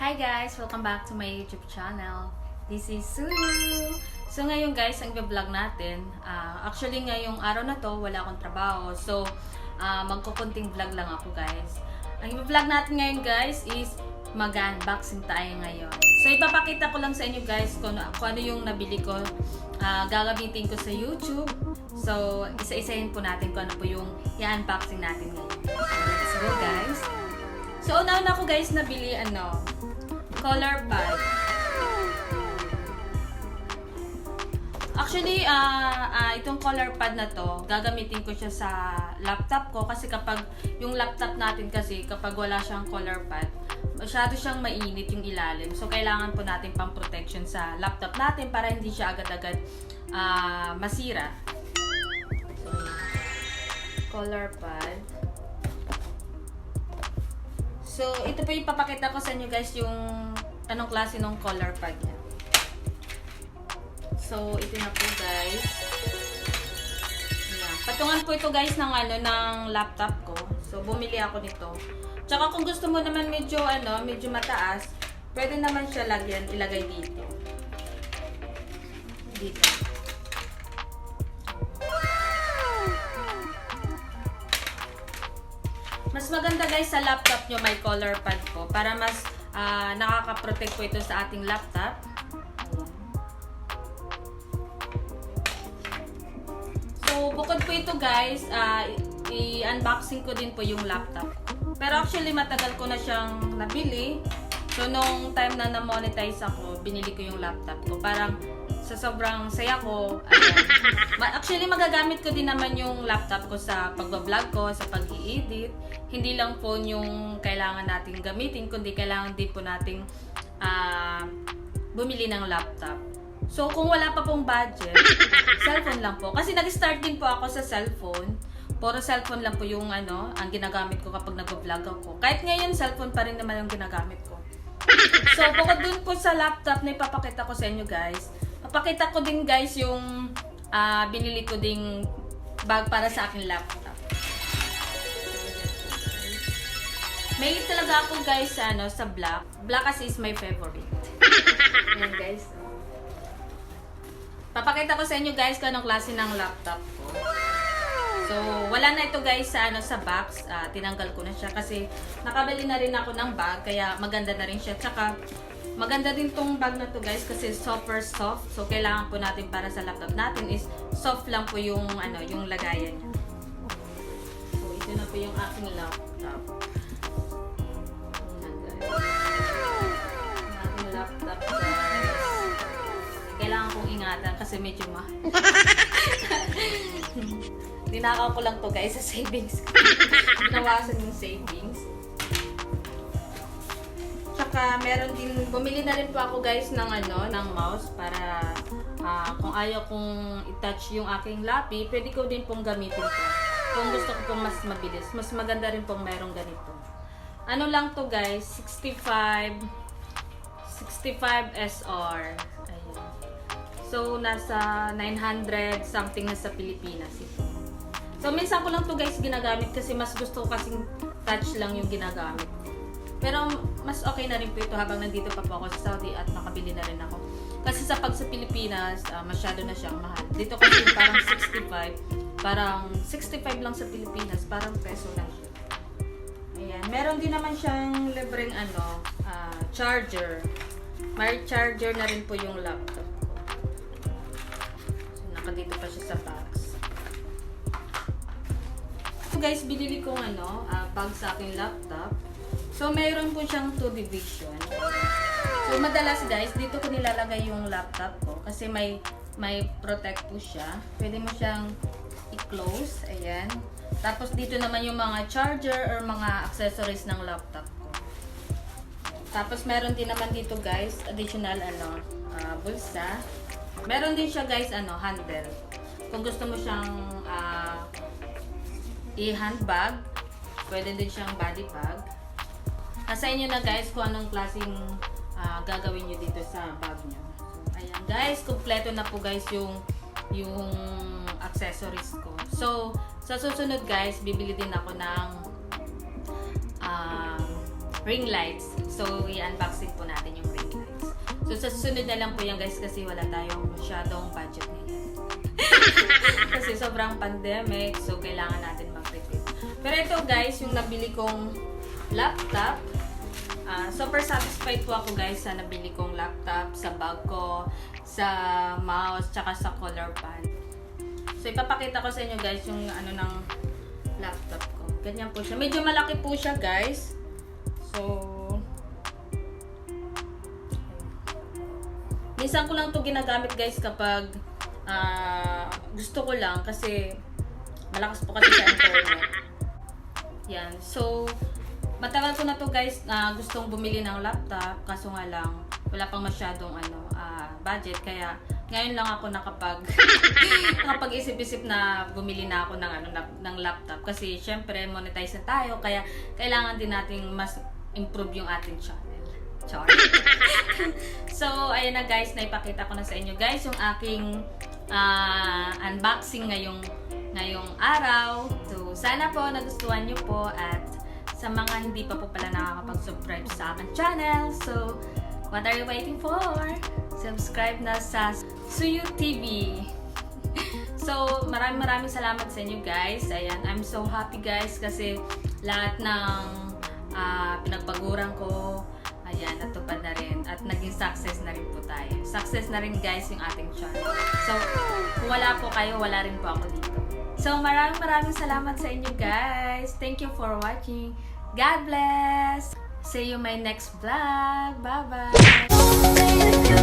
Hi guys! Welcome back to my YouTube channel. This is Suyu! So ngayon guys, ang i-vlog natin, actually ngayong araw na to, wala akong trabaho. So, magkukunting vlog lang ako guys. Ang i-vlog natin ngayon guys is mag-unboxing tayo ngayon. So, ipapakita ko lang sa inyo guys kung ano yung nabili ko. Gagamitin ko sa YouTube. So, isa-isahin po natin kung ano po yung i-unboxing natin ngayon. Let's go guys! So, una-una ko guys nabili color pad. Actually, itong color pad na to, gagamitin ko siya sa laptop ko kasi kapag yung laptop natin kasi kapag wala siyang color pad, masyado siyang mainit yung ilalim. So, kailangan po natin pang protection sa laptop natin para hindi siya agad-agad masira. So, color pad. So, ito po yung papakita ko sa inyo guys yung anong klase ng color pad niya. So, ito na po guys. Ayan. Patungan po ito guys ng laptop ko. So, bumili ako nito. Tsaka kung gusto mo naman medyo mataas, pwede naman siya ilagay dito. Dito. Mas maganda guys sa laptop nyo may color pad po para mas nakaka-protect po ito sa ating laptop. So, bukod po ito guys, i-unboxing ko din po yung laptop. Pero actually matagal ko na siyang nabili. So, nung time na na-monetize ako, binili ko yung laptop ko. Parang sa sobrang saya ko, actually magagamit ko din naman yung laptop ko sa pagbablog ko, sa pag-i-edit. Hindi lang phone yung kailangan nating gamitin, kundi kailangan din po nating bumili ng laptop. So, kung wala pa pong budget, cellphone lang po. Kasi nag-start din po ako sa cellphone. Puro cellphone lang po yung ang ginagamit ko kapag nag-vlog ako. Kahit ngayon, cellphone pa rin naman yung ginagamit ko. So, bukod dun po sa laptop na ipapakita ko sa inyo guys, papakita ko din guys yung binili ko ding bag para sa aking laptop. Mahilig talaga ako guys sa black. Black kasi is my favorite. Ayan guys. Papakita ko sa inyo guys kung anong klase ng laptop ko. So, wala na ito guys sa box. Tinanggal ko na siya kasi nakabili na rin ako ng bag. Kaya maganda na rin siya. Tsaka, maganda din tong bag na to guys kasi super soft. So, kailangan po natin para sa laptop natin is soft lang po yung lagayan niya. So, ito na po yung aking laptop. Aking laptop guys. Kailangan kong ingatan kasi medyo Dinakaw ko lang to guys sa savings. Nawasan yung savings. Tsaka meron din, bumili na rin po ako guys ng mouse para kung ayaw kong i-touch yung aking lapi, pwede ko din pong gamitin to. Kung gusto ko pong mas mabilis, mas maganda rin pong merong ganito. Ano lang to guys, 65 SR. Ayan. So, nasa 900 something na sa Pilipinas ito. So, minsan ko lang to guys ginagamit kasi mas gusto ko kasing touch lang yung ginagamit. Pero, mas okay na rin po ito habang nandito pa po ako sa Saudi at nakabili na rin ako. Kasi sa Pilipinas, masyado na siyang mahal. Dito kasi parang 65. Parang 65 lang sa Pilipinas. Parang peso lang siya. Ayan. Meron din naman siyang libreng charger. May charger na rin po yung laptop ko. So, nakadito pa siya sa box. So guys, binili kong bag sa aking laptop. So, mayroon po siyang 2 division. So, madalas guys, dito ko nilalagay yung laptop ko kasi may protect po siya. Pwede mo siyang i-close. Ayan. Tapos, dito naman yung mga charger or mga accessories ng laptop ko. Tapos, meron din naman dito guys, additional bulsa. Meron din siya guys, handle. Kung gusto mo siyang i-handbag, pwede din siyang body bag. Nasa inyo na guys kung anong klaseng gagawin nyo dito sa bag nyo. So, ayan guys, kompleto na po guys yung accessories ko. So, sa susunod guys, bibili din ako ng ring lights. So, i-unboxing sa susunod na lang po yan guys kasi wala tayong masyadong budget ngayon. Kasi sobrang pandemic, so kailangan natin mag-prepare. Pero ito guys, yung nabili kong laptop. Super satisfied po ako guys sa nabili kong laptop, sa bag ko, sa mouse, tsaka sa color pad. So ipapakita ko sa inyo guys yung ano ng laptop ko. Ganyan po siya. Medyo malaki po siya guys. So minsan ko lang to ginagamit guys kapag gusto ko lang kasi malakas po kasi sa internet. Yan. So matagal ko na to guys na gustong bumili ng laptop kaso nga lang wala pang masyadong budget kaya ngayon lang ako nakapag-isip-isip na bumili na ako ng laptop kasi syempre monetize na tayo kaya kailangan din nating mas improve yung ating channel. Char. So ayun na guys, naipakita ko na sa inyo guys yung aking unboxing ngayong araw. So sana po nagustuhan nyo po at sa mga hindi pa po pala nakakapag-subscribe sa aking channel. So what are you waiting for? Subscribe na sa Suyu TV. So, maraming salamat sa inyo guys. Ayan, I'm so happy guys kasi lahat ng pinagpaguran ko, ayan, natupad na rin. At naging success na rin po tayo. Success na rin guys yung ating channel. So, kung wala po kayo, wala rin po ako dito. So, maraming salamat sa inyo guys. Thank you for watching. God bless! See you in my next vlog. Bye-bye!